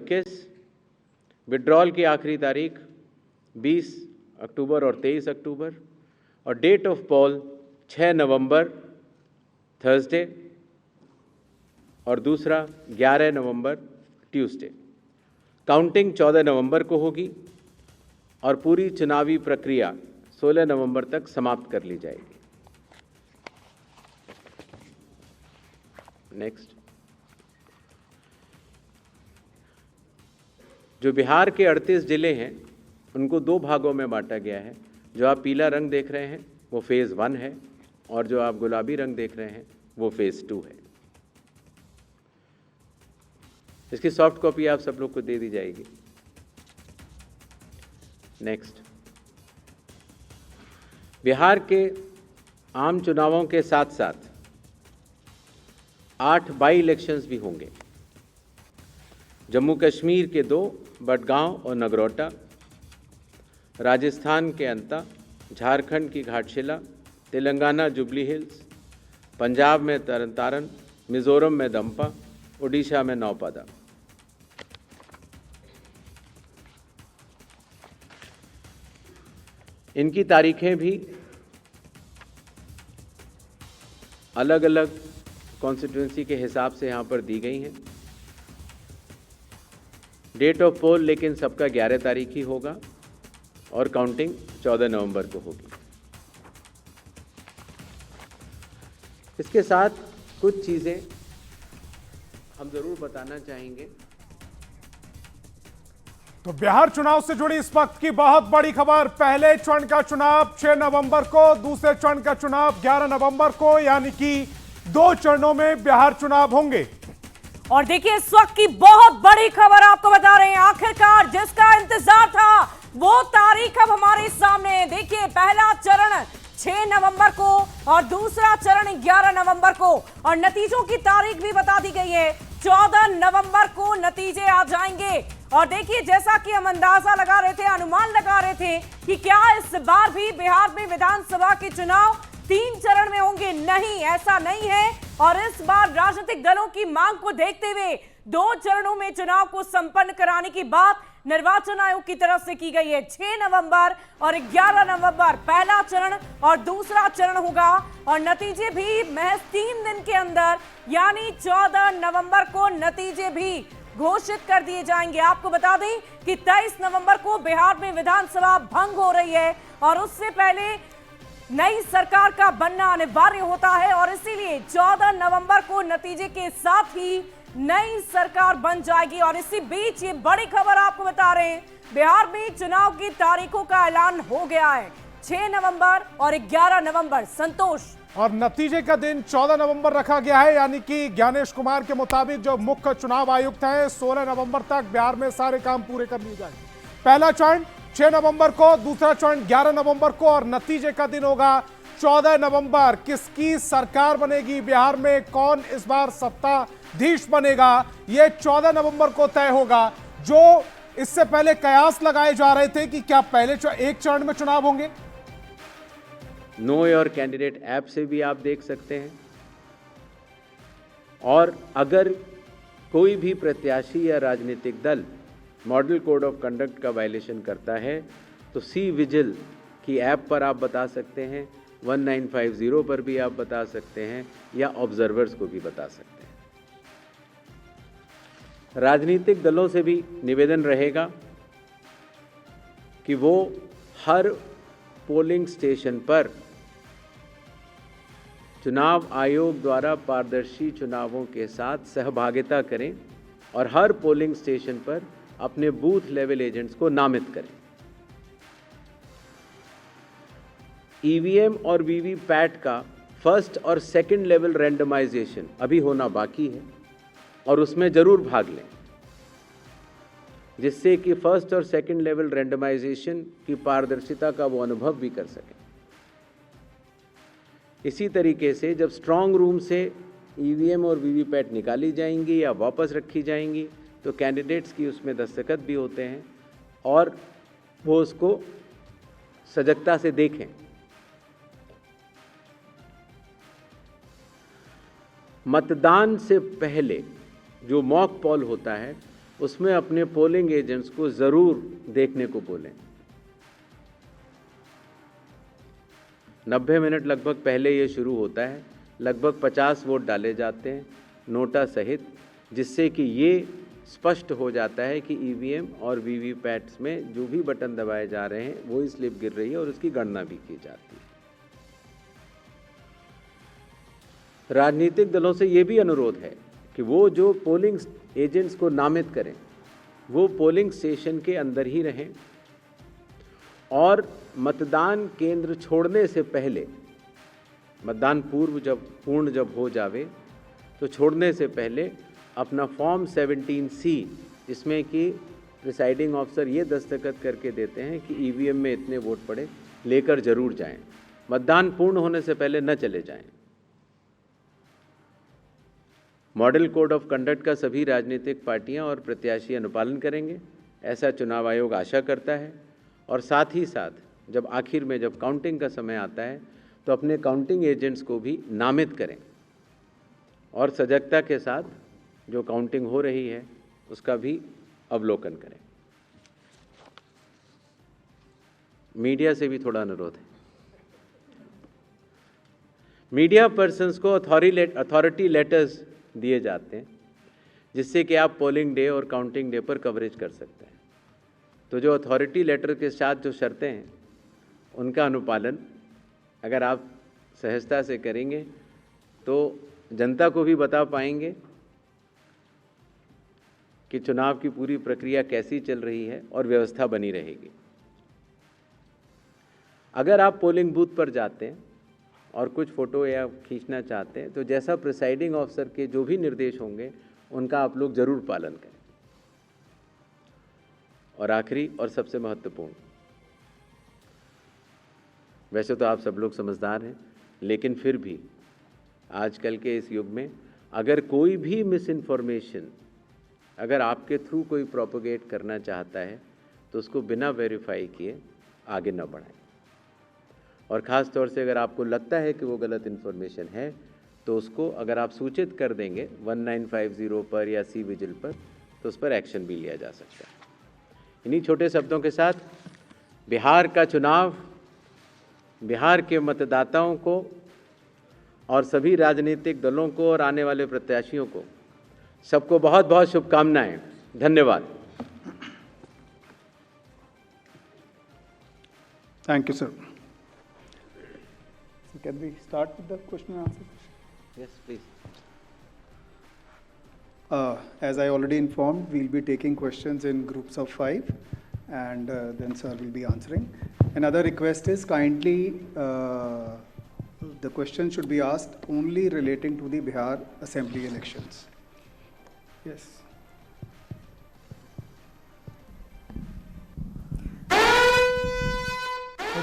21। Withdrawal की आखिरी तारीख 20 अक्टूबर और 23 अक्टूबर। और date of poll 6 November Thursday और दूसरा 11 नवंबर ट्यूसडे। काउंटिंग 14 नवंबर को होगी और पूरी चुनावी प्रक्रिया 16 नवंबर तक समाप्त कर ली जाएगी। नेक्स्ट, जो बिहार के 38 जिले हैं उनको 2 भागों में बांटा गया है। जो आप पीला रंग देख रहे हैं वो फेज़ 1 है और जो आप गुलाबी रंग देख रहे हैं वो फेज़ 2 है। इसकी सॉफ्ट कॉपी आप सब लोग को दे दी जाएगी। नेक्स्ट, बिहार के आम चुनावों के साथ साथ 8 बाई इलेक्शंस भी होंगे। जम्मू कश्मीर के 2, बडगांव और नगरोटा, राजस्थान के अंता, झारखंड की घाटशिला, तेलंगाना जुबली हिल्स, पंजाब में तरन तारन, मिजोरम में दंपा, उड़ीसा में नौपादा। इनकी तारीखें भी अलग अलग कॉन्स्टिट्यूंसी के हिसाब से यहाँ पर दी गई हैं। डेट ऑफ पोल लेकिन सबका 11 तारीख ही होगा और काउंटिंग 14 नवंबर को होगी। इसके साथ कुछ चीज़ें हम ज़रूर बताना चाहेंगे। तो बिहार चुनाव से जुड़ी इस वक्त की बहुत बड़ी खबर, पहले चरण का चुनाव 6 नवंबर को, दूसरे चरण का चुनाव 11 नवंबर को, यानी कि 2 चरणों में बिहार चुनाव होंगे। और देखिए इस वक्त की बहुत बड़ी खबर आपको बता रहे हैं, आखिरकार जिसका इंतजार था वो तारीख अब हमारे सामने है। देखिए पहला चरण 6 नवंबर को और दूसरा चरण 11 नवंबर को, और नतीजों की तारीख भी बता दी गई है, 14 नवंबर को नतीजे आ जाएंगे। और देखिए जैसा कि हम अंदाजा लगा रहे थे, अनुमान लगा रहे थे कि क्या इस बार भी बिहार में विधानसभा के चुनाव 3 चरण में होंगे, नहीं ऐसा नहीं है। और इस बार राजनीतिक दलों की मांग को देखते हुए 2 चरणों में चुनाव को संपन्न कराने की बात निर्वाचन आयोग की तरफ से की गई है। 6 नवंबर और 11 नवंबर पहला चरण और दूसरा चरण होगा, और नतीजे भी महज 3 दिन के अंदर यानी 14 नवंबर को नतीजे भी घोषित कर दिए जाएंगे। आपको बता दें कि 23 नवंबर को बिहार में विधानसभा भंग हो रही है और उससे पहले नई सरकार का बनना अनिवार्य होता है, और इसीलिए 14 नवंबर को नतीजे के साथ ही नई सरकार बन जाएगी। और इसी बीच ये बड़ी खबर आपको बता रहे हैं, बिहार में चुनाव की तारीखों का ऐलान हो गया है, 6 नवंबर और 11 नवंबर। संतोष, और नतीजे का दिन 14 नवंबर रखा गया है, यानी कि ज्ञानेश कुमार के मुताबिक जो मुख्य चुनाव आयुक्त हैं 16 नवंबर तक बिहार में सारे काम पूरे कर लिए जाएंगे। पहला चरण 6 नवंबर को, दूसरा चरण 11 नवंबर को, और नतीजे का दिन होगा 14 नवंबर। किसकी सरकार बनेगी बिहार में, कौन इस बार सत्ताधीश बनेगा, यह 14 नवंबर को तय होगा। जो इससे पहले कयास लगाए जा रहे थे कि क्या पहले एक चरण में चुनाव होंगे, नो योर कैंडिडेट ऐप से भी आप देख सकते हैं। और अगर कोई भी प्रत्याशी या राजनीतिक दल मॉडल कोड ऑफ कंडक्ट का वायलेशन करता है तो सी विजिल की ऐप पर आप बता सकते हैं, 1950 पर भी आप बता सकते हैं, या ऑब्जर्वर्स को भी बता सकते हैं। राजनीतिक दलों से भी निवेदन रहेगा कि वो हर पोलिंग स्टेशन पर चुनाव आयोग द्वारा पारदर्शी चुनावों के साथ सहभागिता करें और हर पोलिंग स्टेशन पर अपने बूथ लेवल एजेंट्स को नामित करें। ईवीएम और वीवीपैट का फर्स्ट और सेकंड लेवल रैंडमाइजेशन अभी होना बाकी है और उसमें जरूर भाग लें, जिससे कि फर्स्ट और सेकंड लेवल रैंडमाइजेशन की पारदर्शिता का वो अनुभव भी कर सकें। इसी तरीके से जब स्ट्रांग रूम से ईवीएम और वीवीपैट निकाली जाएंगी या वापस रखी जाएंगी तो कैंडिडेट्स की उसमें दस्तखत भी होते हैं और वो उसको सजगता से देखें। मतदान से पहले जो मॉक पोल होता है उसमें अपने पोलिंग एजेंट्स को ज़रूर देखने को बोलें। 90 मिनट लगभग पहले ये शुरू होता है, लगभग 50 वोट डाले जाते हैं नोटा सहित, जिससे कि ये स्पष्ट हो जाता है कि ईवीएम और वीवीपैट्स में जो भी बटन दबाए जा रहे हैं वही स्लिप गिर रही है और उसकी गणना भी की जाती है। राजनीतिक दलों से ये भी अनुरोध है कि वो जो पोलिंग एजेंट्स को नामित करें वो पोलिंग स्टेशन के अंदर ही रहें और मतदान केंद्र छोड़ने से पहले, मतदान पूर्ण जब हो जावे तो छोड़ने से पहले अपना फॉर्म 17C, जिसमें कि प्रिसाइडिंग ऑफिसर ये दस्तखत करके देते हैं कि ईवीएम में इतने वोट पड़े, लेकर जरूर जाएं। मतदान पूर्ण होने से पहले न चले जाएं। मॉडल कोड ऑफ कंडक्ट का सभी राजनीतिक पार्टियां और प्रत्याशी अनुपालन करेंगे, ऐसा चुनाव आयोग आशा करता है। और साथ ही साथ जब आखिर में जब काउंटिंग का समय आता है तो अपने काउंटिंग एजेंट्स को भी नामित करें और सजगता के साथ जो काउंटिंग हो रही है उसका भी अवलोकन करें। मीडिया से भी थोड़ा अनुरोध है। मीडिया पर्सन्स को अथॉरिटी लेटर्स दिए जाते हैं, जिससे कि आप पोलिंग डे और काउंटिंग डे पर कवरेज कर सकते हैं। तो जो अथॉरिटी लेटर के साथ जो शर्तें हैं उनका अनुपालन अगर आप सहजता से करेंगे तो जनता को भी बता पाएंगे कि चुनाव की पूरी प्रक्रिया कैसी चल रही है और व्यवस्था बनी रहेगी। अगर आप पोलिंग बूथ पर जाते हैं और कुछ फ़ोटो या खींचना चाहते हैं तो जैसा प्रिसाइडिंग ऑफिसर के जो भी निर्देश होंगे उनका आप लोग ज़रूर पालन करें। और आखिरी और सबसे महत्वपूर्ण, वैसे तो आप सब लोग समझदार हैं, लेकिन फिर भी आजकल के इस युग में अगर कोई भी मिस इन्फॉर्मेशन अगर आपके थ्रू कोई प्रोपोगेट करना चाहता है तो उसको बिना वेरीफाई किए आगे न बढ़ाएं। और ख़ास तौर से अगर आपको लगता है कि वो गलत इन्फॉर्मेशन है तो उसको अगर आप सूचित कर देंगे 1950 पर या सी विजिल पर तो उस पर एक्शन भी लिया जा सकता है। इन्हीं छोटे शब्दों के साथ बिहार का चुनाव बिहार के मतदाताओं को और सभी राजनीतिक दलों को और आने वाले प्रत्याशियों को सबको बहुत बहुत शुभकामनाएं। धन्यवाद। Thank you, sir. So can we start with the question and answer session? Yes, please. As I already informed, we'll be taking questions in groups of 5, and then sir will be answering. Another request is kindly the question should be asked only relating to the Bihar Assembly elections. Yes.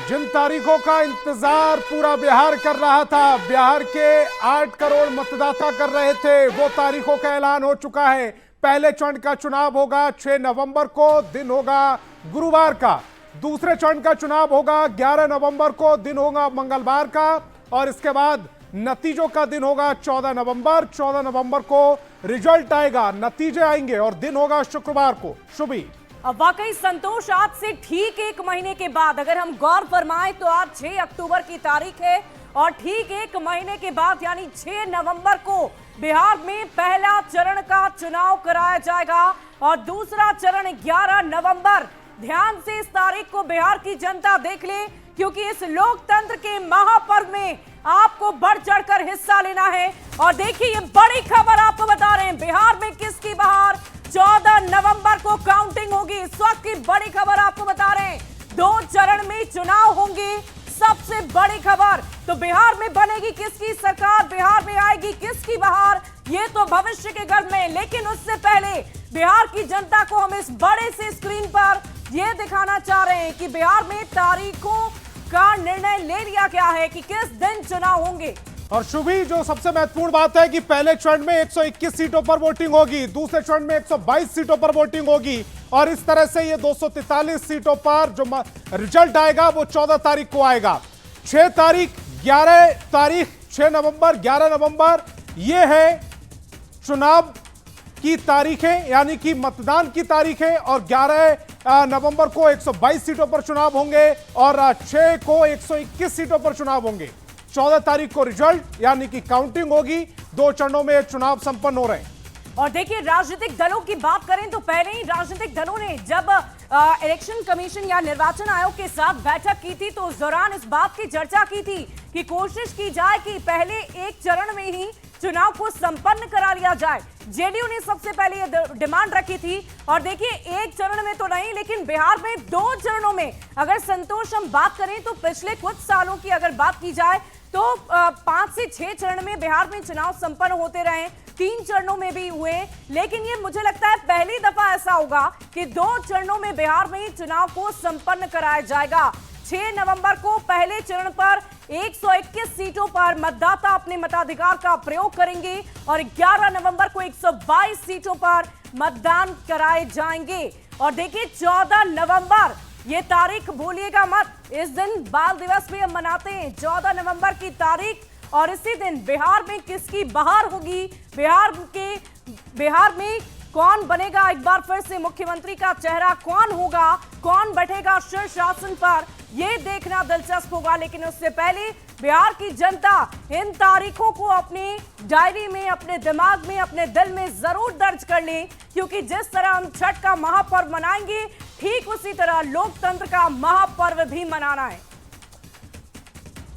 जिन तारीखों का इंतजार पूरा बिहार कर रहा था, बिहार के 8 करोड़ मतदाता कर रहे थे, वो तारीखों का ऐलान हो चुका है। पहले चरण का चुनाव होगा 6 नवंबर को, दिन होगा गुरुवार का। दूसरे चरण का चुनाव होगा 11 नवंबर को, दिन होगा मंगलवार का। और इसके बाद नतीजों का दिन होगा 14 नवंबर। 14 नवंबर को रिजल्ट आएगा, नतीजे आएंगे और दिन होगा शुक्रवार को। शुभी, अब वाकई संतोष, आज से ठीक 1 महीने के बाद अगर हम गौर फरमाएं तो आज 6 अक्टूबर की तारीख है और ठीक 1 महीने के बाद यानी 6 नवंबर को बिहार में पहला चरण का चुनाव कराया जाएगा और दूसरा चरण 11 नवंबर। ध्यान से इस तारीख को बिहार की जनता देख ले, क्योंकि इस लोकतंत्र के महापर्व में आपको बढ़ चढ़कर हिस्सा लेना है। और देखिए ये बड़ी खबर आपको बता रहे हैं, बिहार में किसकी बहार। 14 नवंबर को काउंटिंग होगी। इस वक्त की बड़ी खबर आपको बता रहे हैं, 2 चरण में चुनाव होंगे। सबसे बड़ी खबर तो बिहार में बनेगी किसकी सरकार, बिहार में आएगी किसकी बहार, ये तो भविष्य के गर्भ में। लेकिन उससे पहले बिहार की जनता को हम इस बड़े से स्क्रीन पर यह दिखाना चाह रहे हैं कि बिहार में तारीखों का निर्णय ले लिया गया है कि किस दिन चुनाव होंगे। और शुभी, जो सबसे महत्वपूर्ण बात है कि पहले चरण में 121 सीटों पर वोटिंग होगी, दूसरे चरण में 122 सीटों पर वोटिंग होगी और इस तरह से ये 243 सीटों पर जो रिजल्ट आएगा वो 14 तारीख को आएगा। 6 तारीख 11 नवंबर 11 नवंबर ये है चुनाव की तारीखें यानी कि मतदान की तारीखें, और 11 नवंबर को 122 सीटों पर चुनाव होंगे और 6 को 121 सीटों पर चुनाव होंगे। 14 तारीख को रिजल्ट यानी कि काउंटिंग होगी। 2 चरणों में चुनाव संपन्न हो रहे हैं। और देखिए, राजनीतिक दलों की बात करें तो पहले ही राजनीतिक दलों ने जब इलेक्शन कमीशन या निर्वाचन आयोग के साथ बैठक की थी तो उस दौरान इस बात की चर्चा की थी कि कोशिश की जाए कि पहले एक चरण में ही चुनाव को संपन्न करा लिया जाए। जेडीयू ने सबसे पहले ये डिमांड रखी थी। और देखिए, एक चरण में तो नहीं, लेकिन बिहार में 2 चरणों में अगर संतोष हम बात करें तो पिछले कुछ सालों की अगर बात की जाए तो 5 से 6 चरण में बिहार में चुनाव संपन्न होते रहे, 3 चरणों में भी हुए। लेकिन ये मुझे लगता है पहली दफा ऐसा होगा कि 2 चरणों में बिहार में चुनाव को संपन्न कराया जाएगा। 6 नवंबर को पहले चरण पर 121 सीटों पर मतदाता अपने मताधिकार का प्रयोग करेंगे और 11 नवंबर को 122 सीटों पर मतदान कराए जाएंगे। और देखिए, 14 नवंबर ये तारीख भूलिएगा मत। इस दिन बाल दिवस भी हम मनाते हैं, 14 नवंबर की तारीख। और इसी दिन बिहार में किसकी बहार होगी, बिहार में कौन बनेगा एक बार फिर से मुख्यमंत्री का चेहरा, कौन होगा, कौन बैठेगा शीर्ष आसन पर, यह देखना दिलचस्प होगा। लेकिन उससे पहले बिहार की जनता इन तारीखों को अपनी डायरी में, अपने दिमाग में, अपने दिल में जरूर दर्ज कर ले, क्योंकि जिस तरह हम छठ का महापर्व मनाएंगे ठीक उसी तरह लोकतंत्र का महापर्व भी मनाना है।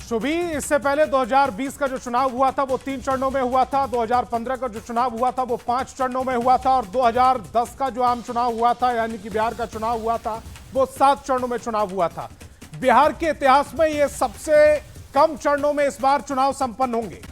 शुभी, इससे पहले 2020 का जो चुनाव हुआ था वो 3 चरणों में हुआ था। 2015 का जो चुनाव हुआ था वो 5 चरणों में हुआ था। और 2010 का जो आम चुनाव हुआ था यानी कि बिहार का चुनाव हुआ था वो 7 चरणों में चुनाव हुआ था। बिहार के इतिहास में ये सबसे कम चरणों में इस बार चुनाव संपन्न होंगे।